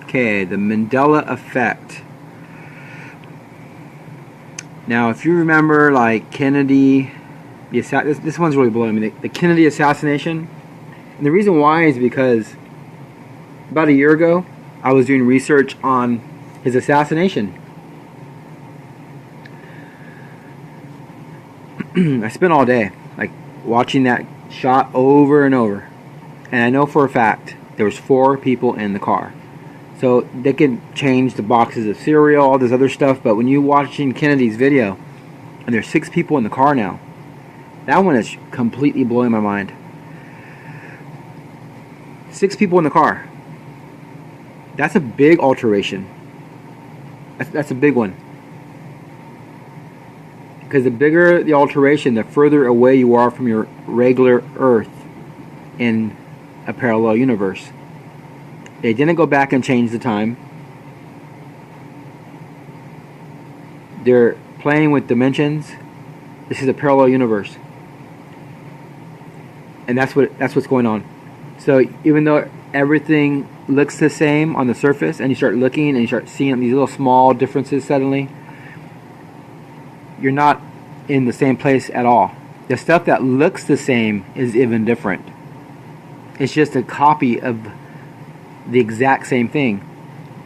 Okay, the Mandela effect. Now, if you remember, like Kennedy, this one's really blowing me. The Kennedy assassination. And the reason why is because about a year ago, I was doing research on his assassination. I spent all day like watching that shot over and over, and I know for a fact there was 4 people in the car. So they could change the boxes of cereal, all this other stuff, but when you're watching Kennedy's video and there's 6 people in the car now, that one is completely blowing my mind. 6 people in the car. That's a big alteration. That's a big one. Because the bigger the alteration, the further away you are from your regular Earth in a parallel universe. They didn't go back and change the time. They're playing with dimensions. This is a parallel universe. And that's what's going on. So even though everything looks the same on the surface, and you start looking and you start seeing these little small differences suddenly, you're not in the same place at all. The stuff that looks the same is even different. It's just a copy of the exact same thing.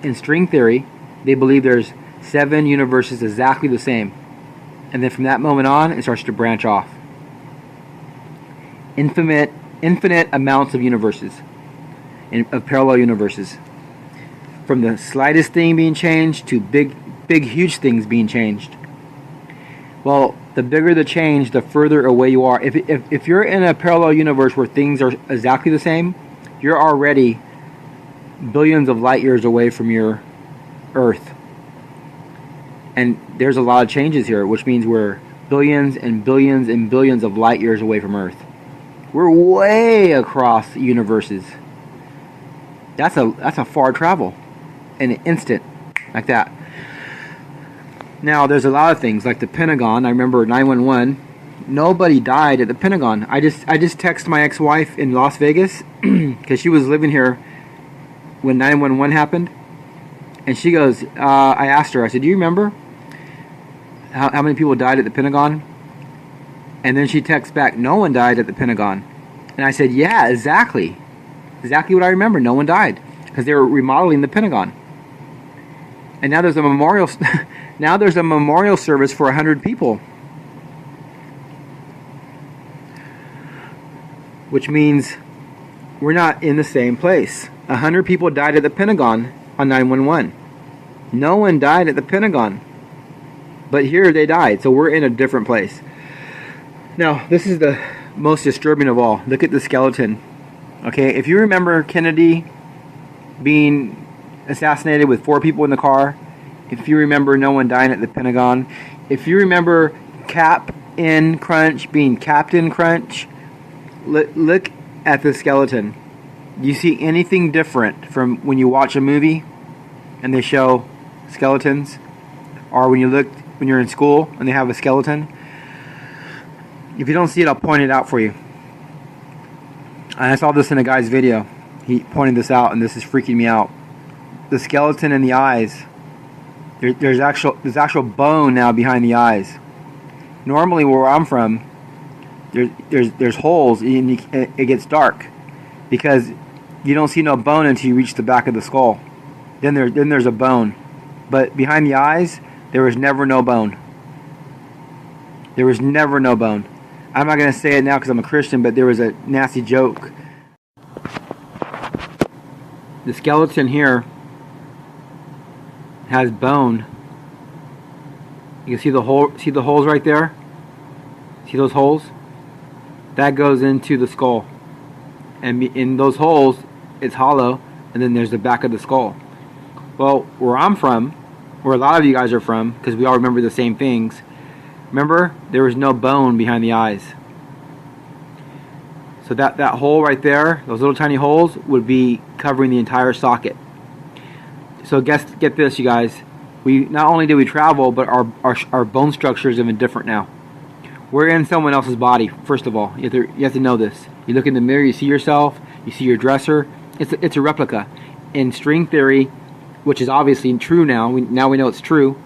In string theory, they believe there's 7 universes exactly the same. And then from that moment on, it starts to branch off. Infinite amounts of universes, of parallel universes. From the slightest thing being changed to big, huge things being changed. Well, the bigger the change, the further away you are. If you're in a parallel universe where things are exactly the same, you're already billions of light years away from your Earth. And there's a lot of changes here, which means we're billions and billions and billions of light years away from Earth. We're way across universes. That's a far travel in an instant, like that. Now, there's a lot of things, like the Pentagon. I remember 911. Nobody died at the Pentagon. I just texted my ex-wife in Las Vegas because she was living here when 911 happened, and she goes, I asked her, I said, do you remember how many people died at the Pentagon? And then she texts back, no one died at the Pentagon. And I said, yeah, exactly what I remember. No one died because they were remodeling the Pentagon. And now there's a memorial service for 100 people, which means we're not in the same place. 100 people died at the Pentagon on 911. No one died at the Pentagon, but here they died, so we're in a different place. Now, this is the most disturbing of all. Look at the skeleton. Okay, if you remember Kennedy being assassinated with 4 people in the car, if you remember no one dying at the Pentagon, if you remember Captain Crunch being Captain Crunch, look at the skeleton. Do you see anything different from when you watch a movie and they show skeletons, or when you're in school and they have a skeleton? If you don't see it, I'll point it out for you. And I saw this in a guy's video. He pointed this out, and this is freaking me out. The skeleton in the eyes. There's actual bone now behind the eyes. Normally, where I'm from, there's holes and it gets dark because you don't see no bone until you reach the back of the skull. Then there's a bone, but behind the eyes there was never no bone. There was never no bone. I'm not going to say it now because I'm a Christian, but there was a nasty joke. The skeleton here has bone. You can see the hole. See the holes right there? See those holes? That goes into the skull. And in those holes, it's hollow, and then there's the back of the skull. Well, where I'm from, where a lot of you guys are from, because we all remember the same things, remember, there was no bone behind the eyes. So that hole right there, those little tiny holes, would be covering the entire socket. So get this, you guys. We not only did we travel, but our bone structure is even different now. We're in someone else's body, first of all. You have to know this. You look in the mirror, you see yourself, you see your dresser. It's a replica. In string theory, which is obviously true now. Now we know it's true.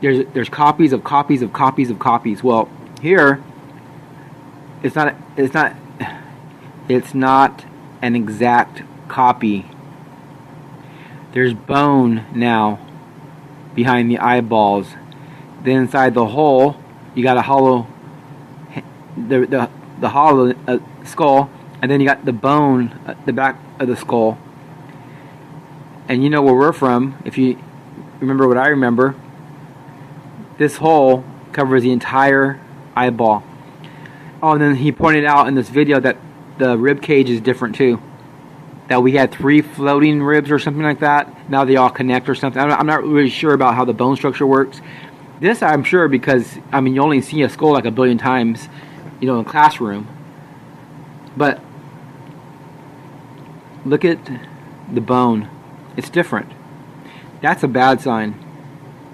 There's copies of copies of copies of copies. Well, here it's not an exact copy. There's bone now behind the eyeballs. Then inside the hole, you got a hollow, the hollow skull, and then you got the bone at the back of the skull. And you know where we're from, if you remember what I remember. This hole covers the entire eyeball. Oh, and then he pointed out in this video that the rib cage is different too. That we had 3 floating ribs or something like that. Now they all connect or something. I'm not really sure about how the bone structure works. This I'm sure because, I mean, you only see a skull like a billion times, in a classroom. But look at the bone. It's different. That's a bad sign.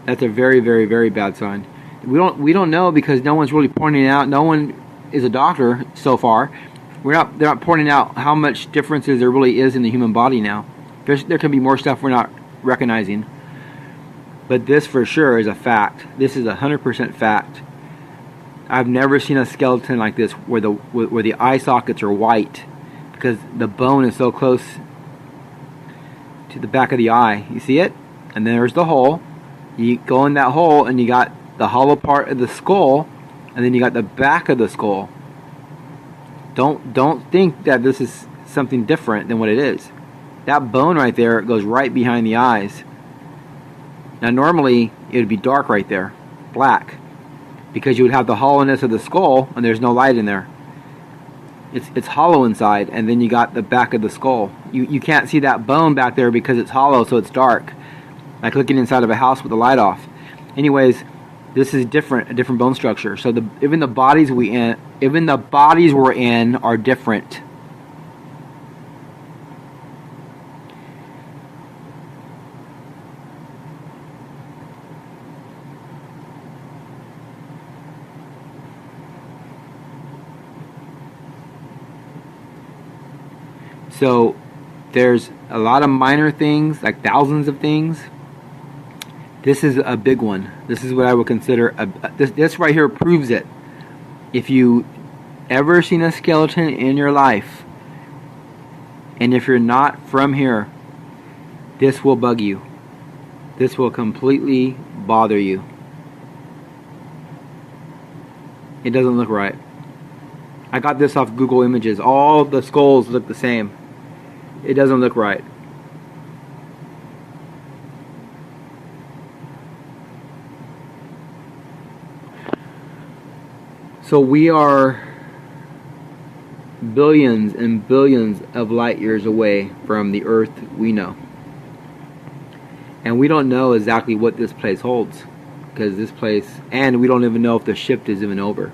That's a very, very, very bad sign. We don't know because no one's really pointing it out. No one is a doctor so far. They're not pointing out how much differences there really is in the human body now. There can be more stuff we're not recognizing. But this for sure is a fact. This is 100% fact. I've never seen a skeleton like this where the eye sockets are white because the bone is so close to the back of the eye. You see it? And then there's the hole. You go in that hole and you got the hollow part of the skull, and then you got the back of the skull. Don't think that this is something different than what it is. That bone right there goes right behind the eyes. Now normally it would be dark right there, black, because you would have the hollowness of the skull and there's no light in there. It's hollow inside, and then you got the back of the skull. You can't see that bone back there because it's hollow, so it's dark, like looking inside of a house with the light off. Anyways, this is a different bone structure. So even the bodies we're in are different. So there's a lot of minor things, like thousands of things. This is a big one. This is what I would consider this right here proves it. If you ever seen a skeleton in your life, and if you're not from here, this will bug you. This will completely bother you. It doesn't look right. I got this off Google Images. All the skulls look the same. It doesn't look right. So we are billions and billions of light years away from the Earth we know. And we don't know exactly what this place holds. Because this place, and we don't even know if the shift is even over.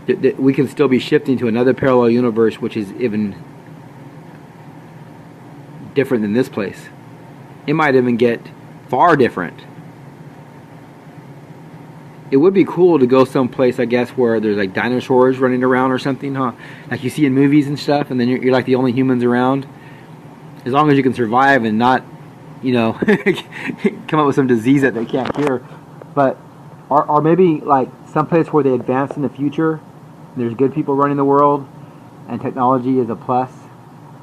We can still be shifting to another parallel universe which is even different than this place. It might even get far different. It would be cool to go someplace, I guess, where there's like dinosaurs running around or something, huh? Like you see in movies and stuff, and then you're like the only humans around. As long as you can survive and not, come up with some disease that they can't cure. But, or maybe like someplace where they advance in the future, and there's good people running the world, and technology is a plus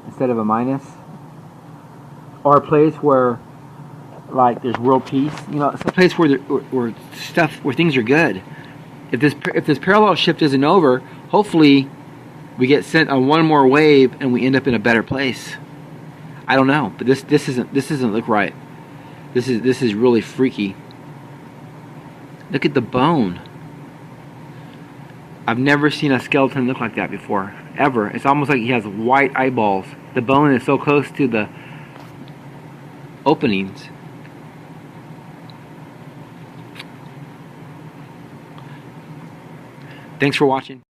instead of a minus. Or a place where like there's world peace, some place where things are good. If this parallel shift isn't over, hopefully we get sent on one more wave and we end up in a better place. I don't know, but this doesn't look right. This is really freaky. Look at the bone. I've never seen a skeleton look like that before, ever. It's almost like he has white eyeballs. The bone is so close to the openings. Thanks for watching.